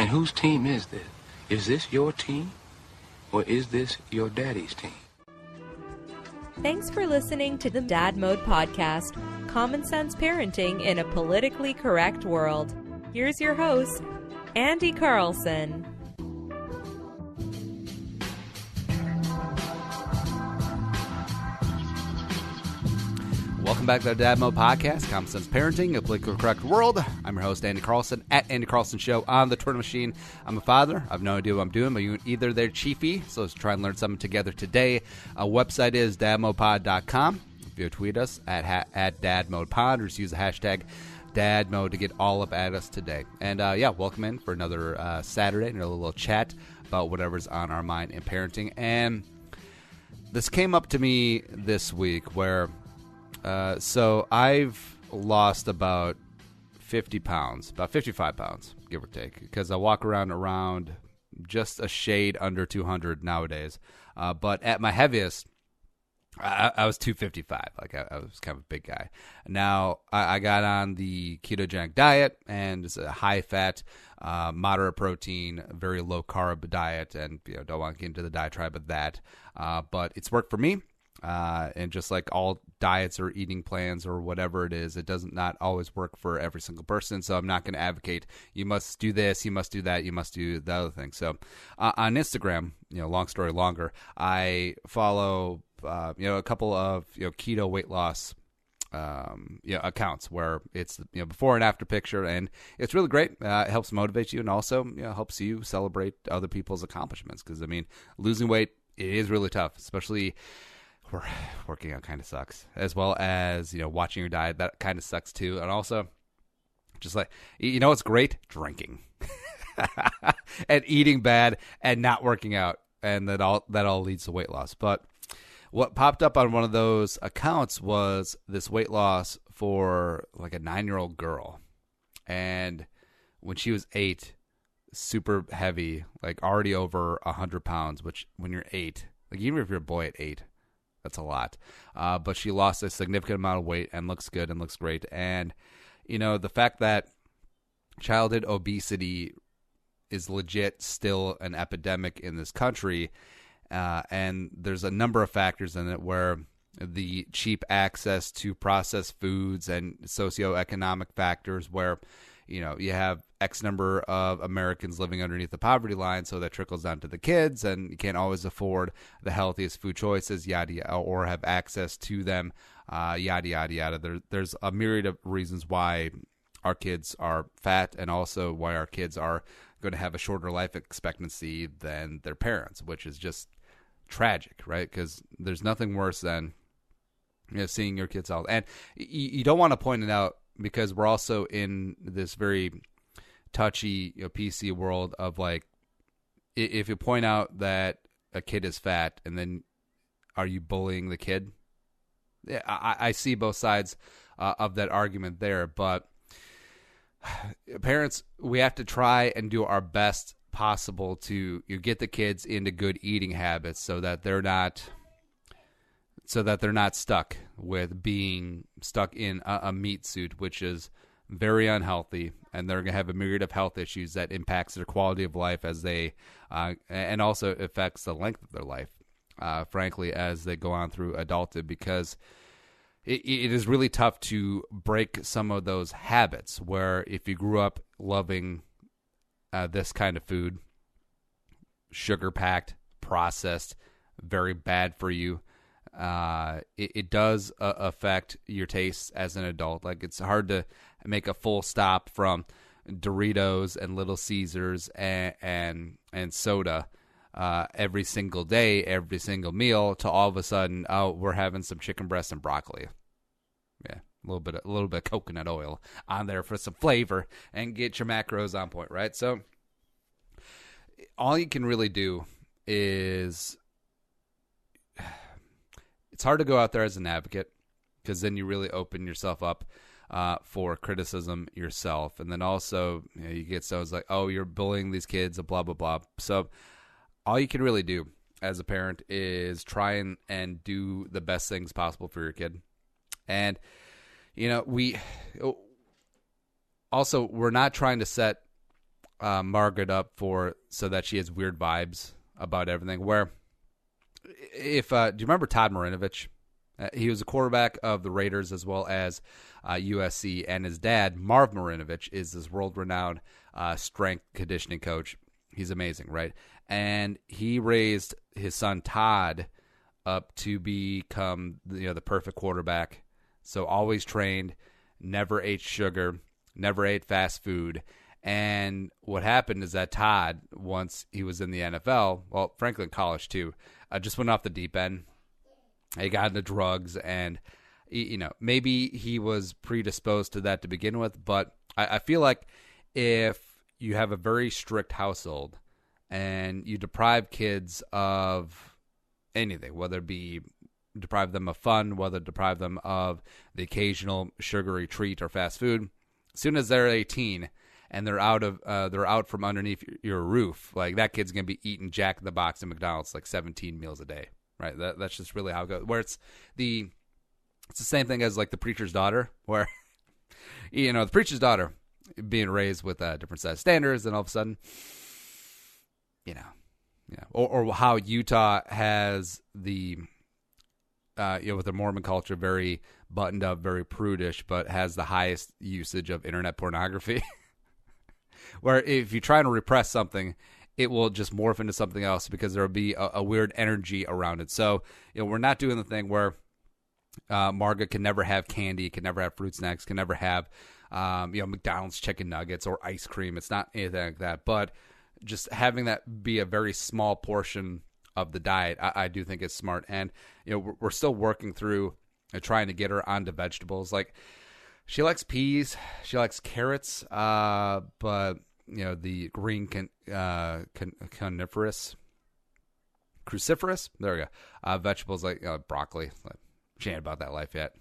And whose team is this? Is this your team, or is this your daddy's team? Thanks for listening to the Dad Mode Podcast, common sense parenting in a politically correct world. Here's your host, Andy Carlson. Welcome back to the Dad Mode Podcast, common sense parenting, a politically correct world. I'm your host, Andy Carlson, at Andy Carlson Show on the Twitter machine. I'm a father. I have no idea what I'm doing, but you either they're chiefy, so let's try and learn something together today. Our website is dadmodepod.com. If you tweet us at dadmodepod, or just use the hashtag dadmode to get all up at us today. And welcome in for another Saturday, another little chat about whatever's on our mind in parenting. And this came up to me this week where so I've lost about 50 pounds, about 55 pounds, give or take, because I walk around just a shade under 200 nowadays. But at my heaviest, I was 255. Like I was kind of a big guy. Now I got on the ketogenic diet, and it's a high fat, moderate protein, very low carb diet, and don't want to get into the diatribe of that. But it's worked for me. And just like all diets or eating plans or whatever it is, it doesn't not always work for every single person. So I'm not going to advocate you must do this, you must do that, you must do the other thing. So on Instagram, long story longer, I follow a couple of keto weight loss accounts where it's before and after picture, and it's really great. It helps motivate you, and also helps you celebrate other people's accomplishments, because losing weight, it is really tough, especially working out kind of sucks, as well as watching your diet, that kind of sucks too. And also, just like what's great? Drinking and eating bad and not working out, and that all leads to weight loss. But what popped up on one of those accounts was this weight loss for like a 9-year-old girl, and when she was 8, super heavy, like already over 100 pounds, which when you're 8, like even if you're a boy at 8, that's a lot. But she lost a significant amount of weight and looks good and looks great. And, the fact that childhood obesity is legit still an epidemic in this country, and there's a number of factors in it, where the cheap access to processed foods and socioeconomic factors, where you have X number of Americans living underneath the poverty line, so that trickles down to the kids, and you can't always afford the healthiest food choices, yada, yada, or have access to them, yada, yada, yada. There's a myriad of reasons why our kids are fat, and also why our kids are going to have a shorter life expectancy than their parents, which is just tragic, right? Because there's nothing worse than seeing your kids out. And you don't want to point it out, because we're also in this very touchy PC world of, like, if you point out that a kid is fat, and then are you bullying the kid? Yeah, I see both sides of that argument there, but parents, we have to try and do our best possible to get the kids into good eating habits, so that they're not stuck with being stuck in a meat suit, which is very unhealthy, and they're going to have a myriad of health issues that impacts their quality of life as they, and also affects the length of their life, frankly, as they go on through adulthood, because it is really tough to break some of those habits, where if you grew up loving this kind of food, sugar-packed, processed, very bad for you, it does affect your tastes as an adult. Like, it's hard to make a full stop from Doritos and Little Caesars and soda every single day, every single meal, to all of a sudden, oh, we're having some chicken breast and broccoli. Yeah, a little bit of coconut oil on there for some flavor, and get your macros on point, right? So all you can really do is, it's hard to go out there as an advocate, because then you really open yourself up for criticism yourself. And then also, you get someone's like, oh, you're bullying these kids, blah, blah, blah. So all you can really do as a parent is try and do the best things possible for your kid. And, we're not trying to set Margaret up so that she has weird vibes about everything. Where if do you remember Todd Marinovich? He was a quarterback of the Raiders as well as USC, and his dad, Marv Marinovich, is this world-renowned strength conditioning coach. He's amazing, right? And he raised his son Todd up to become the perfect quarterback. So always trained, never ate sugar, never ate fast food. And what happened is that Todd, once he was in the NFL, well, frankly in college too, just went off the deep end. He got into drugs, and maybe he was predisposed to that to begin with. But I feel like if you have a very strict household and you deprive kids of anything, whether it be deprive them of fun, whether deprive them of the occasional sugary treat or fast food, as soon as they're 18 and they're out from underneath your roof, like that kid's gonna be eating Jack in the Box and McDonald's like 17 meals a day. Right, that's just really how it goes. Where it's the same thing as like the preacher's daughter, where the preacher's daughter being raised with a different set of standards, and all of a sudden, or how Utah has the with the Mormon culture very buttoned up, very prudish, but has the highest usage of internet pornography. Where if you try to repress something, it will just morph into something else because there will be a weird energy around it. So, we're not doing the thing where Margaret can never have candy, can never have fruit snacks, can never have, McDonald's chicken nuggets or ice cream. It's not anything like that. But just having that be a very small portion of the diet, I do think is smart. And, we're still working through trying to get her onto vegetables. Like, she likes peas, she likes carrots, but the green cruciferous, there we go, vegetables like broccoli. She ain't about that life yet.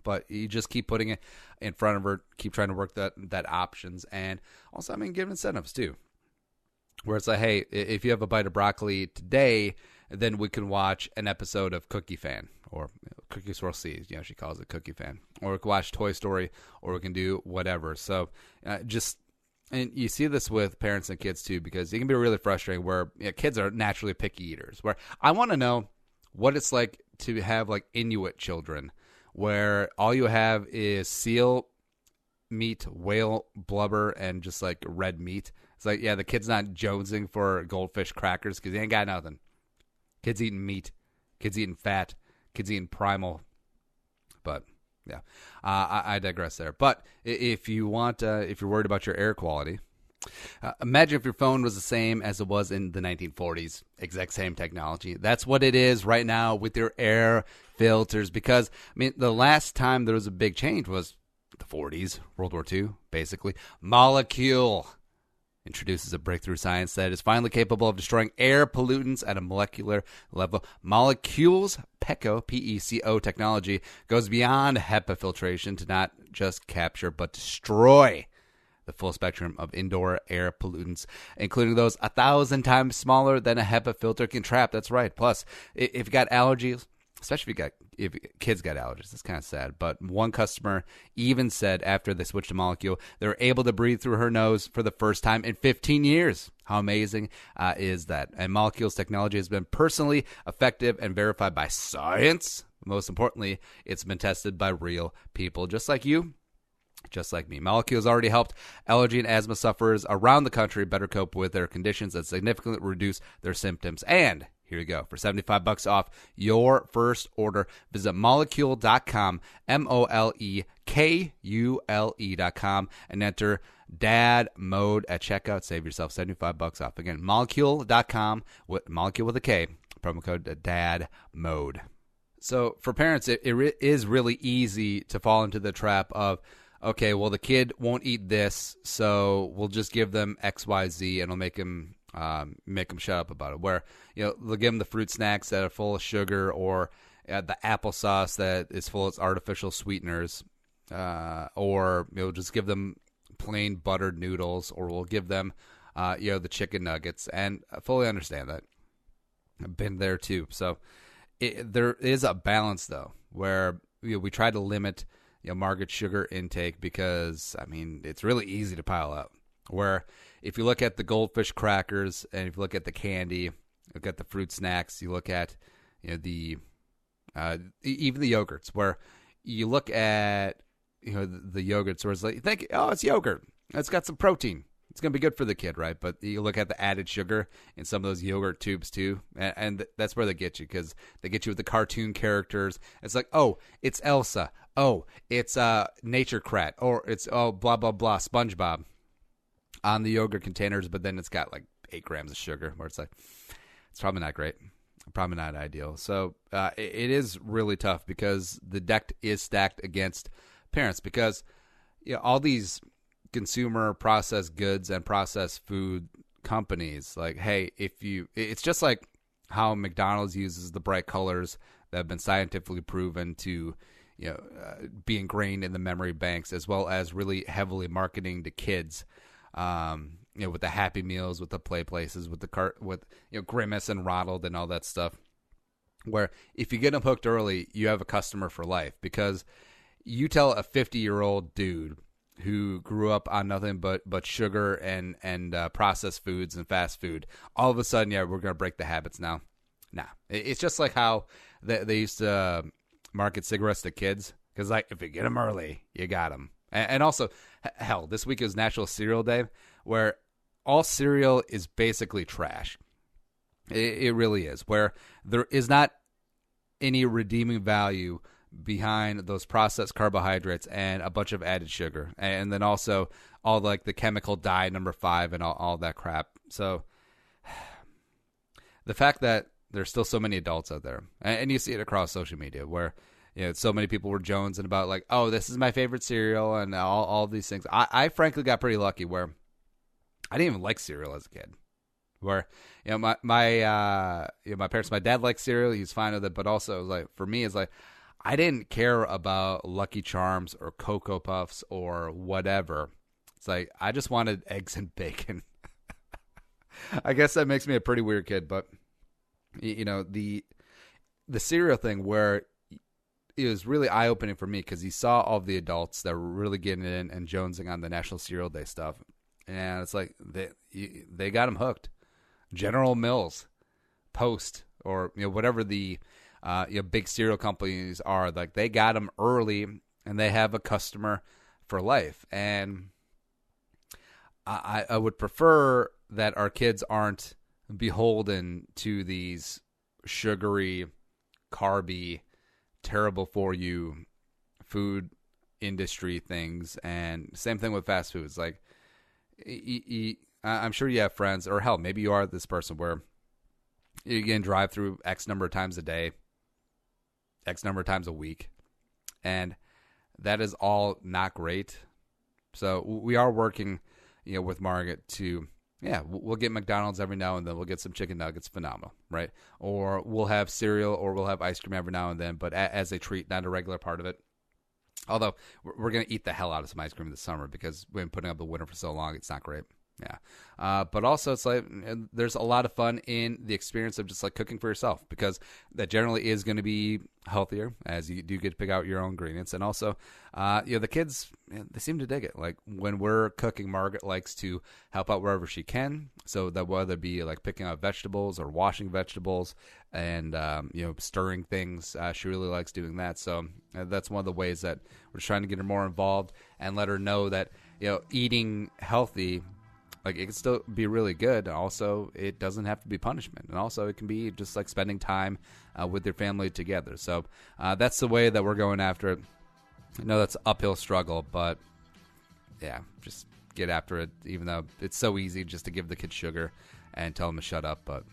But you just keep putting it in front of her, keep trying to work that options, and also, give incentives too. Where it's like, hey, if you have a bite of broccoli today, then we can watch an episode of Cookie Fan, or Cookie Swirl Seas, she calls it Cookie Fan. Or we can watch Toy Story, or we can do whatever. So and you see this with parents and kids too, because it can be really frustrating where kids are naturally picky eaters. Where I want to know what it's like to have like Inuit children, where all you have is seal meat, whale blubber, and just like red meat. It's like, the kid's not jonesing for goldfish crackers because he ain't got nothing. Kids eating meat, kids eating fat, kids eating primal. But yeah, I digress there. But if you want, if you're worried about your air quality, imagine if your phone was the same as it was in the 1940s, exact same technology. That's what it is right now with your air filters. Because the last time there was a big change was the 40s, World War II, basically. Molecule introduces a breakthrough science that is finally capable of destroying air pollutants at a molecular level. Molecule's PECO, P-E-C-O technology goes beyond HEPA filtration to not just capture but destroy the full spectrum of indoor air pollutants, including those 1,000 times smaller than a HEPA filter can trap. That's right. Plus, if you got allergies, especially if kids got allergies, it's kind of sad. But one customer even said after they switched to Molecule, they were able to breathe through her nose for the first time in 15 years. How amazing is that? And Molecule's technology has been personally effective and verified by science. Most importantly, it's been tested by real people, just like you, just like me. Molecule has already helped allergy and asthma sufferers around the country better cope with their conditions and significantly reduce their symptoms. And here you go. For $75 off your first order, visit molecule.com, MOLEKULE.com, and enter Dad Mode at checkout. Save yourself $75 off. Again, molecule.com, molecule with a K, promo code Dad Mode. So for parents, it is really easy to fall into the trap of, okay, well, the kid won't eat this, so we'll just give them X, Y, Z, and it'll make them shut up about it. Where they'll give them the fruit snacks that are full of sugar, or the applesauce that is full of artificial sweeteners, or just give them plain buttered noodles, or we'll give them the chicken nuggets. And I fully understand that. I've been there too. So there is a balance though, where we try to limit Margaret's sugar intake because it's really easy to pile up. Where if you look at the goldfish crackers and if you look at the candy, look at the fruit snacks, you look at the even the yogurts, where you look at the yogurts where it's like you think, oh, it's yogurt, it's got some protein, it's gonna be good for the kid, right? But you look at the added sugar in some of those yogurt tubes too, and that's where they get you, because they get you with the cartoon characters. It's like, oh, it's Elsa, oh, it's Nature Crat, or it's blah blah blah SpongeBob on the yogurt containers, but then it's got like 8 grams of sugar, where it's like, it's probably not great, probably not ideal. So it is really tough, because the deck is stacked against parents, because all these consumer processed goods and processed food companies, like, hey, it's just like how McDonald's uses the bright colors that have been scientifically proven to be ingrained in the memory banks, as well as really heavily marketing to kids, with the Happy Meals, with the play places, with with Grimace and Ronald and all that stuff, where if you get them hooked early, you have a customer for life. Because you tell a 50-year-old dude who grew up on nothing but sugar and processed foods and fast food, all of a sudden, we're going to break the habits now. Nah. It's just like how they used to market cigarettes to kids, because like, if you get them early, you got them. And also, hell, this week is National Cereal Day, where all cereal is basically trash. It really is, where there is not any redeeming value behind those processed carbohydrates and a bunch of added sugar, and then also all like the chemical dye number 5 and all that crap. So the fact that there's still so many adults out there, and you see it across social media, where so many people were jonesing about like, oh, this is my favorite cereal and all these things. I frankly got pretty lucky, where I didn't even like cereal as a kid. Where my parents, my dad liked cereal, he's fine with it, but also it was like, for me, it's like, I didn't care about Lucky Charms or Cocoa Puffs or whatever. It's like, I just wanted eggs and bacon. I guess that makes me a pretty weird kid, but the cereal thing, where it was really eye-opening for me, because he saw all the adults that were really getting in and jonesing on the National Cereal Day stuff, and it's like they got him hooked. General Mills, Post, or whatever the big cereal companies are, like, they got them early, and they have a customer for life. And I would prefer that our kids aren't beholden to these sugary, carby, terrible for you food industry things. And same thing with fast foods. Like, I'm sure you have friends, or hell, maybe you are this person, where you can drive through X number of times a day, X number of times a week, and that is all not great. So we are working, with Margaret to, we'll get McDonald's every now and then. We'll get some chicken nuggets, phenomenal, right? Or we'll have cereal, or we'll have ice cream every now and then, but as a treat, not a regular part of it. Although we're going to eat the hell out of some ice cream this summer, because we've been putting up the winter for so long, it's not great. Yeah. But also, it's like, there's a lot of fun in the experience of just like cooking for yourself, because that generally is going to be healthier, as you do get to pick out your own ingredients. And also, the kids, they seem to dig it. Like, when we're cooking, Margaret likes to help out wherever she can. So that whether it be like picking out vegetables or washing vegetables and, stirring things, she really likes doing that. So that's one of the ways that we're just trying to get her more involved and let her know that, eating healthy, like, it can still be really good. Also, it doesn't have to be punishment. And also, it can be just like spending time with your family together. So that's the way that we're going after it. I know that's an uphill struggle, but just get after it, even though it's so easy just to give the kids sugar and tell them to shut up. But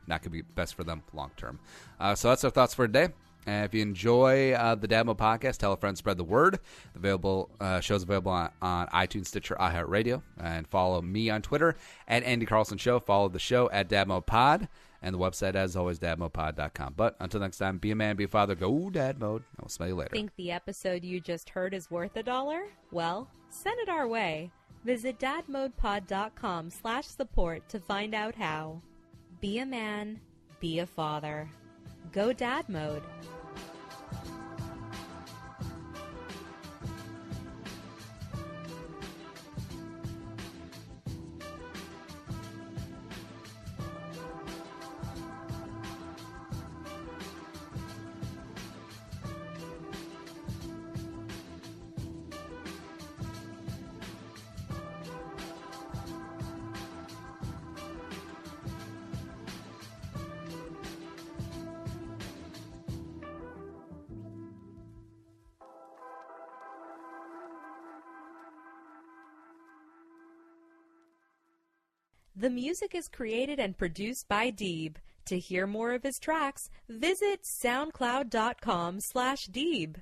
not going to be best for them long term. So that's our thoughts for today. And if you enjoy the Dad Mode podcast, tell a friend, spread the word. Show's available on iTunes, Stitcher, iHeartRadio. And follow me on Twitter at Andy Carlson Show. Follow the show at Dad Mode Pod. And the website, as always, dadmodepod.com. But until next time, be a man, be a father, go Dad Mode. And we'll smell you later. Think the episode you just heard is worth $1? Well, send it our way. Visit dadmodepod.com/support to find out how. Be a man, be a father. Go Dad Mode. The music is created and produced by Deeb. To hear more of his tracks, visit soundcloud.com/Deeb.